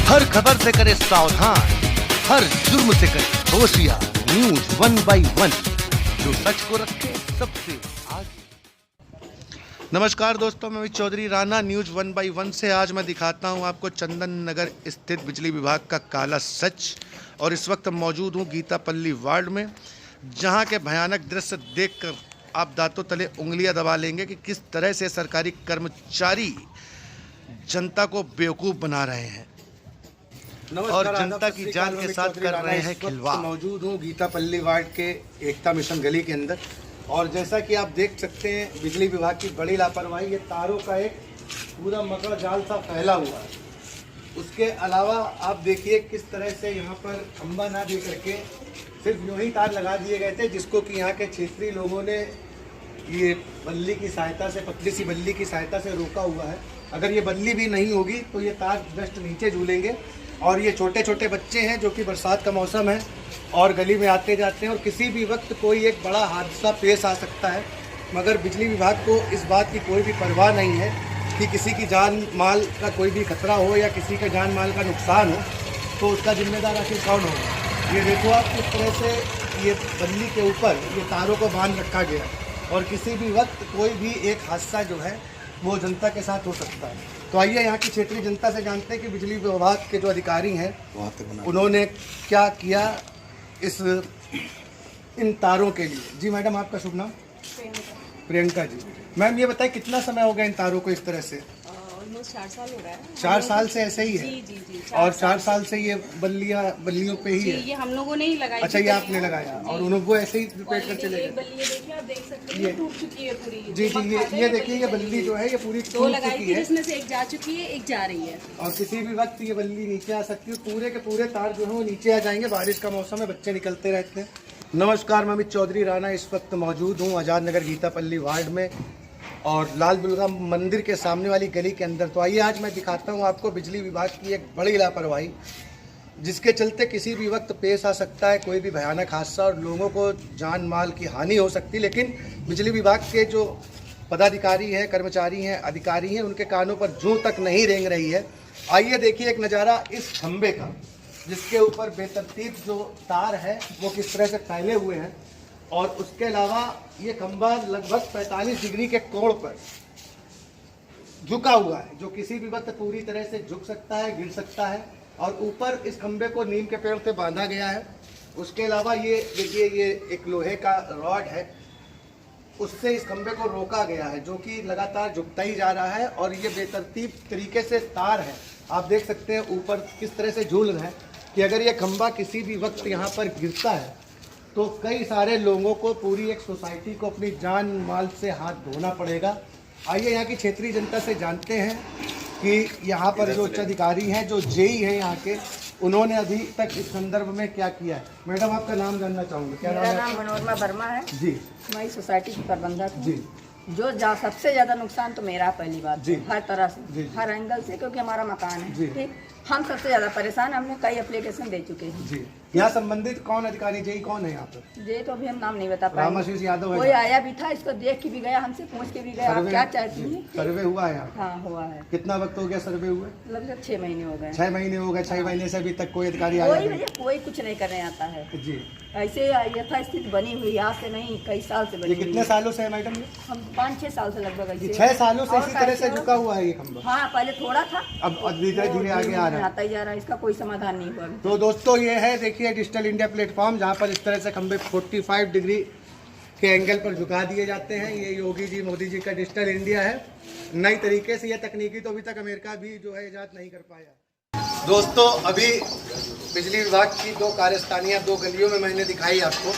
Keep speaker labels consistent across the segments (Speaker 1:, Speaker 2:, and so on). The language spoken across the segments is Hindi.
Speaker 1: हर खबर से करे सावधान, हर जुर्म से करे होशियार। न्यूज 1x1, जो सच को रखे सबसे आगे। नमस्कार दोस्तों, मैं चौधरी राणा न्यूज 1x1 से आज मैं दिखाता हूं आपको चंदन नगर स्थित बिजली विभाग का काला सच। और इस वक्त मौजूद हूं गीतापल्ली वार्ड में, जहां के भयानक दृश्य देखकर आप दांतों तले उंगलियां दबा लेंगे कि किस तरह से सरकारी कर्मचारी जनता को बेवकूफ़ बना रहे हैं और जनता की जान के साथ कर रहे हैं खिलवाड़।
Speaker 2: मौजूद हूँ गीतापल्ली वार्ड के एकता मिशन गली के अंदर, और जैसा कि आप देख सकते हैं बिजली विभाग की बड़ी लापरवाही। ये तारों का एक पूरा मकड़ जाल सा फैला हुआ है। उसके अलावा आप देखिए किस तरह से यहाँ पर खंबा ना दे करके सिर्फ यूँ ही तार लगा दिए गए थे, जिसको कि यहाँ के क्षेत्रीय लोगों ने ये बल्ली की सहायता से, पतली सी बल्ली की सहायता से रोका हुआ है। अगर ये बल्ली भी नहीं होगी तो ये तार जस्ट नीचे झूलेंगे। और ये छोटे छोटे बच्चे हैं जो कि बरसात का मौसम है और गली में आते जाते हैं, और किसी भी वक्त कोई एक बड़ा हादसा पेश आ सकता है। मगर बिजली विभाग को इस बात की कोई भी परवाह नहीं है कि किसी की जान माल का कोई भी खतरा हो या किसी का जान माल का नुकसान हो, तो उसका जिम्मेदार आखिर कौन होगा। ये देखो आप किस तरह से ये बल्ली के ऊपर ये तारों को बांध रखा गया है, और किसी भी वक्त कोई भी एक हादसा जो है वो जनता के साथ हो सकता है। तो आइए यहाँ की क्षेत्रीय जनता से जानते हैं कि बिजली विभाग के जो अधिकारी हैं उन्होंने क्या किया इन तारों के लिए। जी मैडम, आपका शुभ नाम? प्रियंका जी। मैम ये बताएं कितना समय हो गया इन तारों को इस तरह से?
Speaker 3: 4 साल हो रहा है।
Speaker 2: 4 साल से ऐसे ही है?
Speaker 3: जी।
Speaker 2: और 4 साल से ये बल्लियों पे ही है?
Speaker 3: ये हम लोगों ने ही लगाई।
Speaker 2: अच्छा, ये आपने लगाया और उनको ऐसे ही रिपेयर कर चले गए?
Speaker 3: बल्ली देखिए, आप देख सकते हैं ये टूट चुकी है पूरी।
Speaker 2: जी, ये देखिए ये बल्ली जो है ये पूरी
Speaker 3: दो लगाई थी, जिसमें से एक जा चुकी है, एक जा रही है।
Speaker 2: और किसी भी वक्त ये बल्ली नीचे आ सकती है। पूरे के पूरे तार जो है वो नीचे आ जाएंगे। बारिश का मौसम है, बच्चे निकलते रहते हैं। नमस्कार, मैं चौधरी राणा इस वक्त मौजूद हूँ आज़ाद नगर गीतापल्ली वार्ड में और लाल दुर्गा मंदिर के सामने वाली गली के अंदर। तो आइए आज मैं दिखाता हूँ आपको बिजली विभाग की एक बड़ी लापरवाही, जिसके चलते किसी भी वक्त पेश आ सकता है कोई भी भयानक हादसा और लोगों को जान माल की हानि हो सकती है। लेकिन बिजली विभाग के जो पदाधिकारी हैं, कर्मचारी हैं, अधिकारी हैं, उनके कानों पर जूं तक नहीं रेंग रही है। आइए देखिए एक नज़ारा इस खंबे का, जिसके ऊपर बेतरतीब जो तार है वो किस तरह से फैले हुए हैं। और उसके अलावा ये खंबा लगभग 45 डिग्री के कोण पर झुका हुआ है, जो किसी भी वक्त पूरी तरह से झुक सकता है, गिर सकता है। और ऊपर इस खंबे को नीम के पेड़ से बांधा गया है। उसके अलावा ये देखिए ये एक लोहे का रॉड है, उससे इस खंबे को रोका गया है, जो कि लगातार झुकता ही जा रहा है। और ये बेतरतीब तरीके से तार है, आप देख सकते हैं ऊपर किस तरह से झूल रहे हैं कि अगर ये खंबा किसी भी वक्त यहाँ पर गिरता है तो कई सारे लोगों को, पूरी एक सोसाइटी को अपनी जान माल से हाथ धोना पड़ेगा। आइए यहाँ की क्षेत्रीय जनता से जानते हैं कि यहाँ पर जो उच्च अधिकारी हैं, जो जेई हैं यहाँ के, उन्होंने अभी तक इस संदर्भ में क्या किया है। मैडम आपका नाम जानना चाहूँगी? क्या
Speaker 3: मेरा नाम मनोरमा वर्मा है
Speaker 2: जी।
Speaker 3: मैं इस सोसाइटी की प्रबंधक हूँ
Speaker 2: जी।
Speaker 3: जो सबसे ज्यादा नुकसान तो मेरा पहली बात
Speaker 2: जी।
Speaker 3: हर तरह से
Speaker 2: जी।
Speaker 3: हर एंगल से, क्योंकि हमारा मकान है।
Speaker 2: जी।
Speaker 3: ठीक, हम सबसे ज्यादा परेशान, हमने कई एप्लीकेशन दे चुके हैं।
Speaker 2: जी। यहाँ संबंधित कौन अधिकारी, जेई कौन है यहाँ पर?
Speaker 3: ये तो अभी हम नाम नहीं बता पाए।
Speaker 2: रामाशीष यादव है?
Speaker 3: कोई आया भी था, इसको देख के भी गया, हमसे पूछ के भी गया, आप क्या चाहती हैं?
Speaker 2: सर्वे हुआ है यहाँ?
Speaker 3: हाँ हुआ है।
Speaker 2: कितना वक्त हो गया सर्वे हुए?
Speaker 3: लगभग 6 महीने हो गए।
Speaker 2: 6 महीने हो गए। 6 महीने से अभी तक कोई अधिकारी आया नहीं?
Speaker 3: कोई कुछ नहीं करने आता है
Speaker 2: जी।
Speaker 3: ऐसे यथास्थिति बनी हुई, आज से नहीं कई साल से बनी
Speaker 2: ये कितने
Speaker 3: हुई।
Speaker 2: सालों से है मैडम?
Speaker 3: हम 5-6 साल से लगभग ऐसे।
Speaker 2: 6 सालों से
Speaker 3: और
Speaker 2: इसी तरह से झुका हुआ है ये खंबा?
Speaker 3: हाँ, पहले थोड़ा था,
Speaker 2: अब धीरे धीरे आगे आ रहा है।
Speaker 3: आता ही जा रहा है, इसका कोई समाधान नहीं हुआ।
Speaker 2: तो दोस्तों ये है, देखिए डिजिटल इंडिया प्लेटफॉर्म, जहाँ पर इस तरह से खंबे 45 डिग्री के एंगल पर झुका दिए जाते हैं। ये योगी जी, मोदी जी का डिजिटल इंडिया है। नई तरीके से यह तकनीकी तो अभी तक अमेरिका भी जो है इजाद नहीं कर पाया। दोस्तों अभी बिजली विभाग की 2 कार्यस्थानियाँ 2 गलियों में मैंने दिखाई आपको।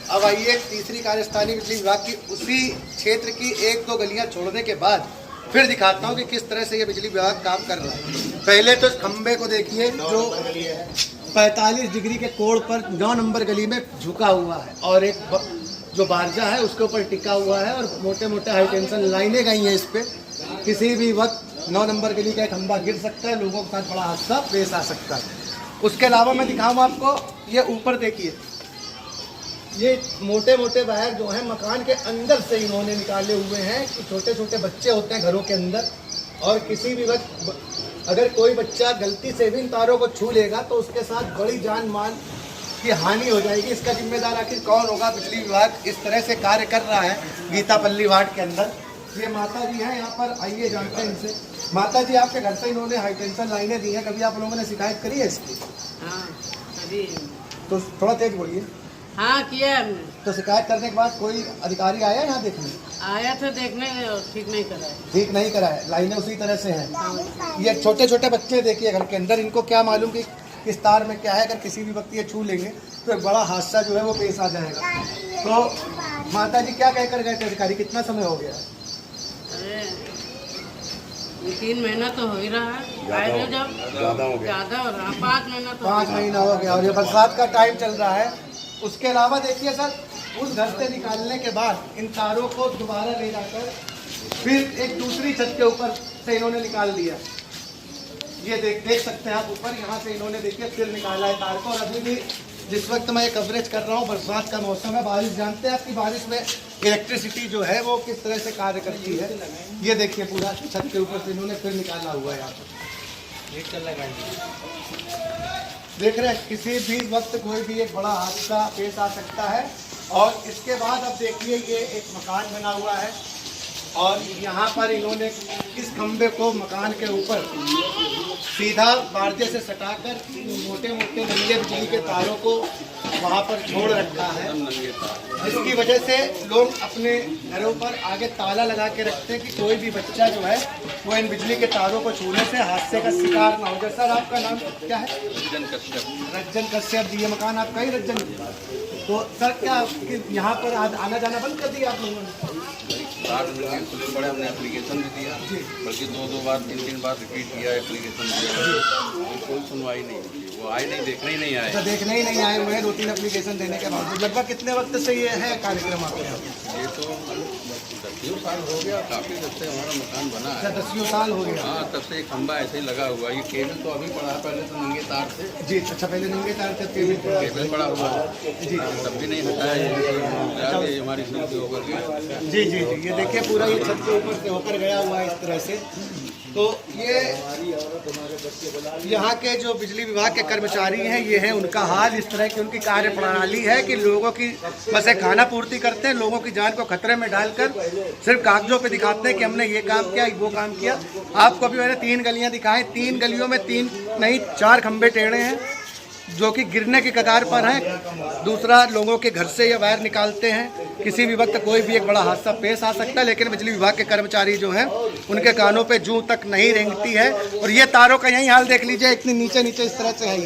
Speaker 2: अब आइए तीसरी कार्यस्थानी बिजली विभाग की उसी क्षेत्र की 1-2 गलियाँ छोड़ने के बाद फिर दिखाता हूँ कि किस तरह से ये बिजली विभाग काम कर रहा है। पहले तो इस खंबे को देखिए जो 45 डिग्री के कोण पर 9 नंबर गली में झुका हुआ है, और एक जो बारजा है उसके ऊपर टिका हुआ है, और मोटे मोटे हाई टेंशन लाइनें गई हैं इस पे। किसी भी वक्त 9 नंबर गली का खंबा गिर सकता है, लोगों के साथ बड़ा हादसा पेश आ सकता है। उसके अलावा मैं दिखाऊँ आपको, ये ऊपर देखिए, ये मोटे मोटे वायर जो हैं मकान के अंदर से इन्होंने निकाले हुए हैं। छोटे छोटे बच्चे होते हैं घरों के अंदर, और किसी भी वक्त अगर कोई बच्चा गलती से भी इन तारों को छू लेगा तो उसके साथ बड़ी जान माल की हानि हो जाएगी। इसका जिम्मेदार आखिर कौन होगा? बिजली विभाग इस तरह से कार्य कर रहा है गीतापल्ली वार्ड के अंदर। ये माता जी हैं यहाँ पर, आइए जानते हैं इनसे। माता जी, आपके घर से इन्होंने हाई टेंशन लाइनें दी हैं, कभी आप लोगों ने शिकायत करी है इसकी?
Speaker 4: हाँ कभी।
Speaker 2: तो थोड़ा तेज बोलिए।
Speaker 4: हाँ किया हमने।
Speaker 2: तो शिकायत करने के बाद कोई अधिकारी आया यहाँ देखने?
Speaker 4: आया था देखने, ठीक नहीं करा है।
Speaker 2: ठीक नहीं करा है, लाइनें उसी तरह से हैं। ये छोटे छोटे बच्चे देखिए घर के अंदर, इनको क्या मालूम कि किस तार में क्या है। अगर किसी भी वक्त ये छू लेंगे तो एक बड़ा हादसा जो है वो पेश आ जाएगा। तो माता जी क्या कहकर गए थे अधिकारी? कितना समय हो गया?
Speaker 4: अरे 3 महीना तो हो ही रहा है। आए थे जब ज़्यादा हो रहा, 5 महीना तो
Speaker 2: 5 महीना हो गया और ये बरसात का टाइम चल रहा है। उसके अलावा देखिए सर, उस घर से निकालने के बाद इन तारों को दोबारा ले जाकर फिर एक दूसरी छत के ऊपर से इन्होंने निकाल दिया। ये देख सकते हैं आप, ऊपर यहाँ से इन्होंने देखिए फिर निकाला है तार को। और अभी भी जिस वक्त मैं ये कवरेज कर रहा हूँ, बरसात का मौसम है, बारिश, जानते हैं आपकी बारिश में इलेक्ट्रिसिटी जो है वो किस तरह से कार्य करती है। ये देखिए पूरा छत के ऊपर से इन्होंने फिर निकाला हुआ है यहाँ पर। देख रहे हैं, किसी भी वक्त कोई भी एक बड़ा हादसा पेश आ सकता है। और इसके बाद अब देखिए ये एक मकान बना हुआ है और यहाँ पर इन्होंने इस खंबे को मकान के ऊपर सीधा बारजे से सटाकर मोटे मोटे नंगे बिजली के तारों को वहाँ पर छोड़ रखा है, जिसकी वजह से लोग अपने घरों पर आगे ताला लगा के रखते हैं कि कोई भी बच्चा जो है वो इन बिजली के तारों को छूने से हादसे का शिकार ना हो जाए। सर आपका नाम क्या है? रज्जन कश्यप जी। ये मकान आपका ही रज्जन? तो सर क्या यहाँ पर आना जाना बंद कर दिया आप लोगों ने?
Speaker 5: बड़े हमने एप्लीकेशन भी दिया, बल्कि 2 बार 3 बार रिपीट किया, एप्लीकेशन दिया, कोई सुनवाई नहीं होती। वो आए नहीं, देखने ही नहीं आए।
Speaker 2: तो देखने ही नहीं आए हुए हैं 2-3 एप्लीकेशन देने के बाद। लगभग कितने वक्त से ये है कार्यक्रम आपके यहाँ?
Speaker 5: ये तो 10 साल हो गया, काफ़ी जब से हमारा मकान बना है।
Speaker 2: 10 साल हो गया?
Speaker 5: हाँ, तब से एक खंबा ऐसे ही लगा हुआ है। ये केबल तो अभी पड़ा है, पहले तो नंगे तार थे
Speaker 2: जी। अच्छा, पहले नंगे तार थे,
Speaker 5: केबल पड़ा हुआ है जी, तब भी नहीं हटाया। ये हमारी सुनती होकर के
Speaker 2: जी जी जी। ये देखिए पूरा ये छत के ऊपर से होकर गया हुआ है इस तरह से। तो ये यहाँ के जो बिजली विभाग के कर्मचारी हैं, ये है उनका हाल। इस तरह की उनकी कार्य प्रणाली है कि लोगों की बस एक खाना पूर्ति करते हैं, लोगों की जान को खतरे में डालकर सिर्फ कागजों पे दिखाते हैं कि हमने ये काम किया, वो काम किया। आपको अभी मैंने 3 गलियाँ दिखाएं, 3 गलियों में 3 नहीं 4 खंबे टेढ़े हैं जो कि गिरने की कगार पर हैं। दूसरा, लोगों के घर से ये वायर निकालते हैं, किसी भी वक्त कोई भी एक बड़ा हादसा पेश आ सकता है। लेकिन बिजली विभाग के कर्मचारी जो हैं उनके कानों पे जूं तक नहीं रेंगती है। और ये तारों का यही हाल देख लीजिए, इतनी नीचे नीचे इस तरह से है।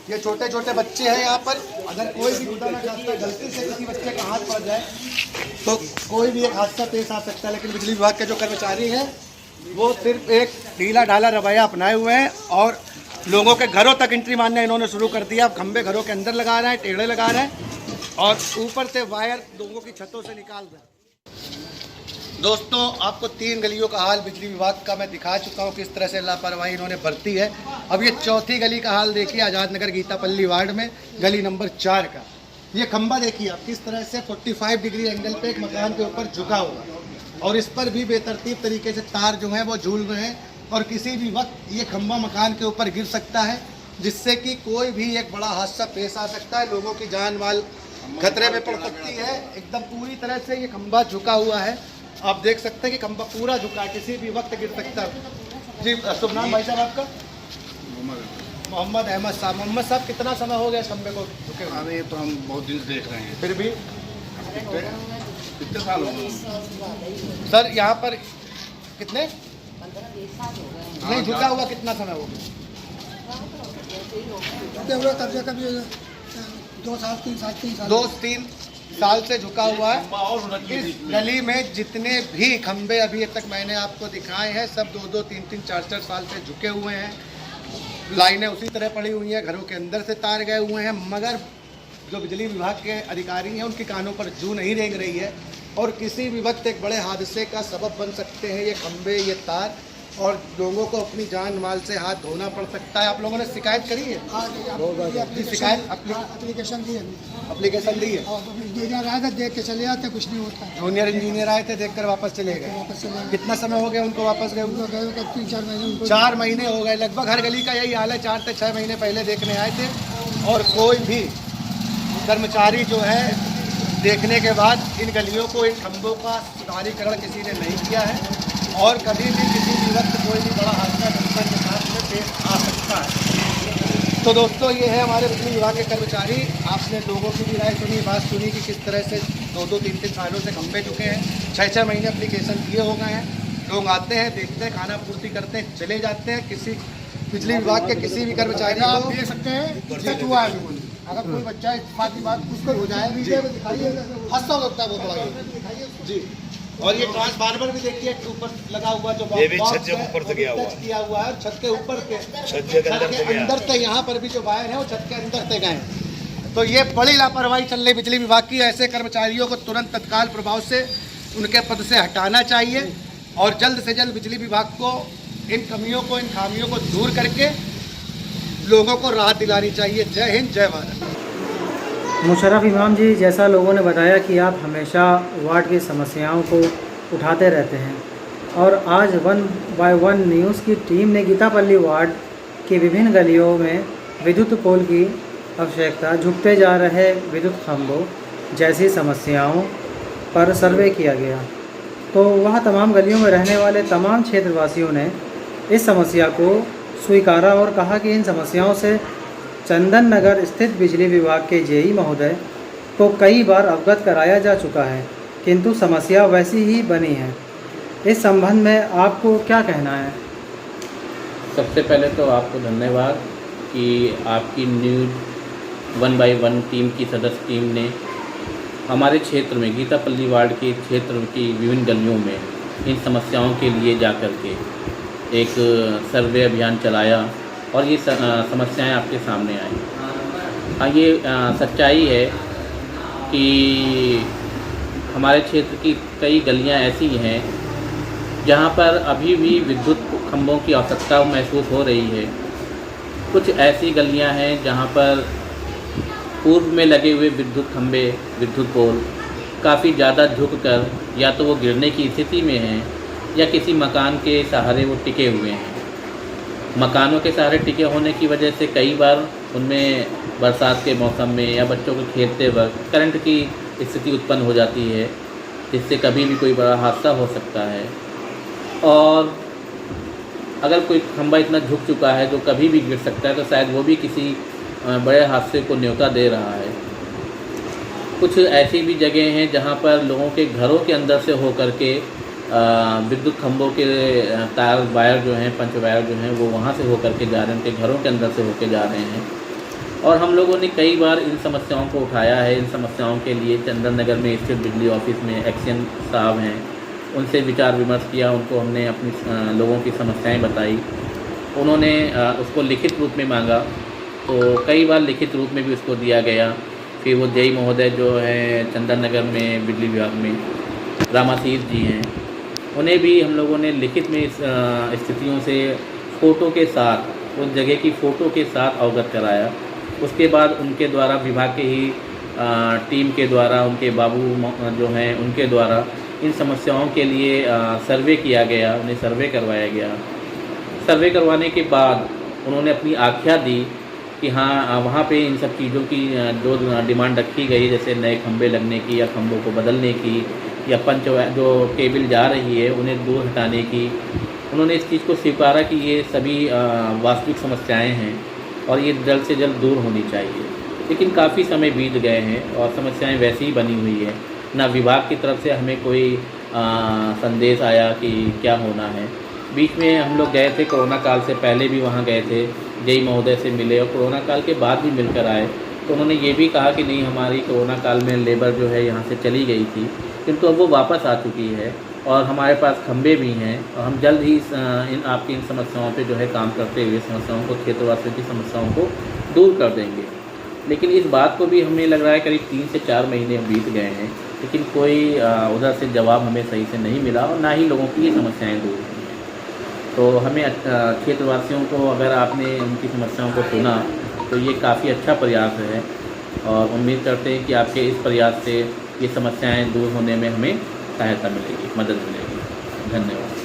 Speaker 2: ये छोटे छोटे बच्चे हैं यहाँ पर। अगर कोई भी खुदा ना खास्ता गलती से किसी बच्चे का हाथ पड़ जाए तो कोई भी एक हादसा पेश आ सकता है। लेकिन बिजली विभाग के जो कर्मचारी हैं वो सिर्फ एक ढीला ढाला रवैया अपनाए हुए हैं और लोगों के घरों तक एंट्री मारना इन्होंने शुरू कर दिया। अब खंबे घरों के अंदर लगा रहे हैं, टेढ़े लगा रहे हैं और ऊपर से वायर लोगों की छतों से निकाल रहे हैं। दोस्तों, आपको 3 गलियों का हाल बिजली विभाग का मैं दिखा चुका हूँ, किस तरह से लापरवाही इन्होंने बरती है। अब ये 4थी गली का हाल देखिए, आज़ाद नगर गीतापल्ली वार्ड में गली नंबर 4 का। ये खंबा देखिए आप, किस तरह से 45 डिग्री एंगल पे एक मकान के ऊपर झुका हुआ और इस पर भी बेतरतीब तरीके से तार जो हैं वो झूल रहे हैं। और किसी भी वक्त ये खंबा मकान के ऊपर गिर सकता है, जिससे कि कोई भी एक बड़ा हादसा पेश आ सकता है, लोगों की जान माल खतरे में पड़ सकती है। एकदम पूरी तरह से ये खंबा झुका हुआ है, आप देख सकते हैं कि खंबा पूरा झुका है, किसी भी वक्त गिर सकता है। जी, शुभ नाम भाई साहब आपका? मोहम्मद अहमद साहब। मोहम्मद साहब, कितना समय हो गया इस खंबे को झुके हुए?
Speaker 5: अरे तो हम बहुत दिन से देख रहे हैं।
Speaker 2: फिर भी
Speaker 5: कितने साल हो गए
Speaker 2: सर यहाँ पर? कितने? नहीं, झुका हुआ कितना समय हो गया? 2-3 साल से झुका हुआ है। इस गली में जितने भी खंबे अभी तक मैंने आपको दिखाए हैं सब 2-2, 3-3, 4-4 साल से झुके हुए हैं। लाइनें उसी तरह पड़ी हुई हैं, घरों के अंदर से तार गए हुए हैं, मगर जो बिजली विभाग के अधिकारी हैं उनके कानों पर जूं नहीं रेंग रही है और किसी भी वक्त एक बड़े हादसे का सबब बन सकते हैं ये खंबे, ये तार। और लोगों को अपनी जान माल से हाथ धोना पड़ सकता है। आप लोगों ने शिकायत करी है? जी, शिकायत
Speaker 6: एप्लीकेशन दी है,
Speaker 2: एप्लीकेशन दी है।
Speaker 6: इंजीनियर आए थे, देख के चले जाते, कुछ नहीं होता है,
Speaker 2: जूनियर इंजीनियर आए थे, देखकर वापस चले गए।
Speaker 6: वापस चले गए।
Speaker 2: कितना समय हो गया उनको वापस गए?
Speaker 6: उनको गए हुए 3-4 महीने उनको
Speaker 2: 4 महीने हो गए। लगभग हर गली का यही हाल है। 4 से 6 महीने पहले देखने आए थे और कोई भी कर्मचारी जो है देखने के बाद इन गलियों को, इन खंभों का सुधारीकरण किसी ने नहीं किया है और कभी भी किसी भी वक्त कोई भी बड़ा हादसा जनपद के साथ में पेश आ सकता है। तो दोस्तों, ये है हमारे बिजली विभाग के कर्मचारी। आपने लोगों की भी राय सुनी, बात सुनी कि किस तरह से 2-2, 3-3 सालों से खंभे चुके हैं। 6-6 महीने एप्लीकेशन दिए हो गए हैं। लोग आते हैं, देखते हैं, खाना पूर्ति करते हैं, चले जाते हैं। किसी बिजली विभाग के किसी भी कर्मचारी
Speaker 6: आप
Speaker 2: को
Speaker 6: देख सकते हैं सच हुआ है बिल्कुल। अगर कोई बच्चा इत्तेफाक की बात उसको हो जाए, वीडियो में दिखाइए, हंसता लगता है बहुत बड़ा जी।
Speaker 2: और ये ट्रांसफार्मर भी देखिए ऊपर लगा हुआ, जो
Speaker 7: ये भी छत से ऊपर से गया हुआ है।
Speaker 2: किया हुआ है, छत के ऊपर के
Speaker 7: छत के अंदर से गया।
Speaker 2: अंदर से यहाँ पर भी जो वायर है वो छत के अंदर से गए। तो ये बड़ी लापरवाही चल रही बिजली विभाग की। ऐसे कर्मचारियों को तुरंत तत्काल प्रभाव से उनके पद से हटाना चाहिए और जल्द से जल्द बिजली विभाग को इन कमियों को, इन खामियों को दूर करके लोगों को राहत दिलानी चाहिए। जय हिंद, जय भारत।
Speaker 8: मुशर्रफ इमाम जी, जैसा लोगों ने बताया कि आप हमेशा वार्ड की समस्याओं को उठाते रहते हैं और आज 1 by 1 न्यूज़ की टीम ने गीतापल्ली वार्ड की विभिन्न गलियों में विद्युत पोल की आवश्यकता, झुकते जा रहे विद्युत खंभों जैसी समस्याओं पर सर्वे किया गया। तो वह तमाम गलियों में रहने वाले तमाम क्षेत्रवासियों ने इस समस्या को स्वीकारा और कहा कि इन समस्याओं से चंदन नगर स्थित बिजली विभाग के जेई महोदय को कई बार अवगत कराया जा चुका है, किंतु समस्या वैसी ही बनी है। इस संबंध में आपको क्या कहना है?
Speaker 9: सबसे पहले तो आपको धन्यवाद कि आपकी न्यूज़ 1 by 1 टीम की सदस्य टीम ने हमारे क्षेत्र में, गीतापल्ली वार्ड के क्षेत्र की विभिन्न गलियों में इन समस्याओं के लिए जाकर के एक सर्वे अभियान चलाया और ये समस्याएं आपके सामने आई। हाँ, ये सच्चाई है कि हमारे क्षेत्र की कई गलियां ऐसी हैं जहां पर अभी भी विद्युत खंभों की आवश्यकता महसूस हो रही है। कुछ ऐसी गलियां हैं जहां पर पूर्व में लगे हुए विद्युत खंभे, विद्युत पोल काफ़ी ज़्यादा झुककर या तो वो गिरने की स्थिति में हैं या किसी मकान के सहारे वो टिके हुए हैं। मकानों के सहारे टिके होने की वजह से कई बार उनमें बरसात के मौसम में या बच्चों को खेलते वक्त करंट की स्थिति उत्पन्न हो जाती है, जिससे कभी भी कोई बड़ा हादसा हो सकता है। और अगर कोई खंभा इतना झुक चुका है जो कभी भी गिर सकता है, तो शायद वो भी किसी बड़े हादसे को न्योता दे रहा है। कुछ ऐसी भी जगह हैं जहां पर लोगों के घरों के अंदर से होकर के विद्युत खंभों के तार, वायर जो हैं, पंच वायर जो हैं, वो वहाँ से होकर के जा रहे हैं, उनके घरों के अंदर से होकर जा रहे हैं। और हम लोगों ने कई बार इन समस्याओं को उठाया है। इन समस्याओं के लिए चंदन नगर में स्थित बिजली ऑफिस में एक्शन साहब हैं, उनसे विचार विमर्श किया। उनको हमने अपनी लोगों की समस्याएं बताई। उन्होंने उसको लिखित रूप में मांगा, तो कई बार लिखित रूप में भी उसको दिया गया। फिर वो जेई महोदय जो हैं चंदन नगर में बिजली विभाग में, रामाशीष जी हैं, उन्हें भी हम लोगों ने लिखित में इस स्थितियों से फ़ोटो के साथ, उस जगह की फ़ोटो के साथ अवगत कराया। उसके बाद उनके द्वारा, विभाग के ही टीम के द्वारा, उनके बाबू जो हैं उनके द्वारा इन समस्याओं के लिए सर्वे किया गया, उन्हें सर्वे करवाया गया। सर्वे करवाने के बाद उन्होंने अपनी आख्या दी कि हाँ, वहाँ पे इन सब चीज़ों की जो डिमांड रखी गई, जैसे नए खंभे लगने की या खंभों को बदलने की या पंच जो केबल जा रही है उन्हें दूर हटाने की, उन्होंने इस चीज़ को स्वीकारा कि ये सभी वास्तविक समस्याएं हैं और ये जल्द से जल्द दूर होनी चाहिए। लेकिन काफ़ी समय बीत गए हैं और समस्याएं वैसी ही बनी हुई है। ना विभाग की तरफ से हमें कोई संदेश आया कि क्या होना है। बीच में हम लोग गए थे, कोरोना काल से पहले भी वहाँ गए थे, जेई महोदय से मिले और कोरोना काल के बाद भी मिलकर आए। तो उन्होंने ये भी कहा कि नहीं, हमारी कोरोना काल में लेबर जो है यहाँ से चली गई थी, किंतु अब वो वापस आ चुकी है और हमारे पास खंभे भी हैं और हम जल्द ही आपकी इन समस्याओं पे जो है काम करते हुए समस्याओं को, क्षेत्रवासियों की समस्याओं को दूर कर देंगे। लेकिन इस बात को भी हमें लग रहा है करीब 3 से 4 महीने बीत गए हैं, लेकिन कोई उधर से जवाब हमें सही से नहीं मिला और ना ही लोगों की ये समस्याएँ दूर हुई हैं। तो हमें क्षेत्रवासियों को अगर आपने उनकी समस्याओं को सुना तो ये काफ़ी अच्छा प्रयास है और उम्मीद करते हैं कि आपके इस प्रयास से ये समस्याएं दूर होने में हमें सहायता मिलेगी, मदद मिलेगी। धन्यवाद।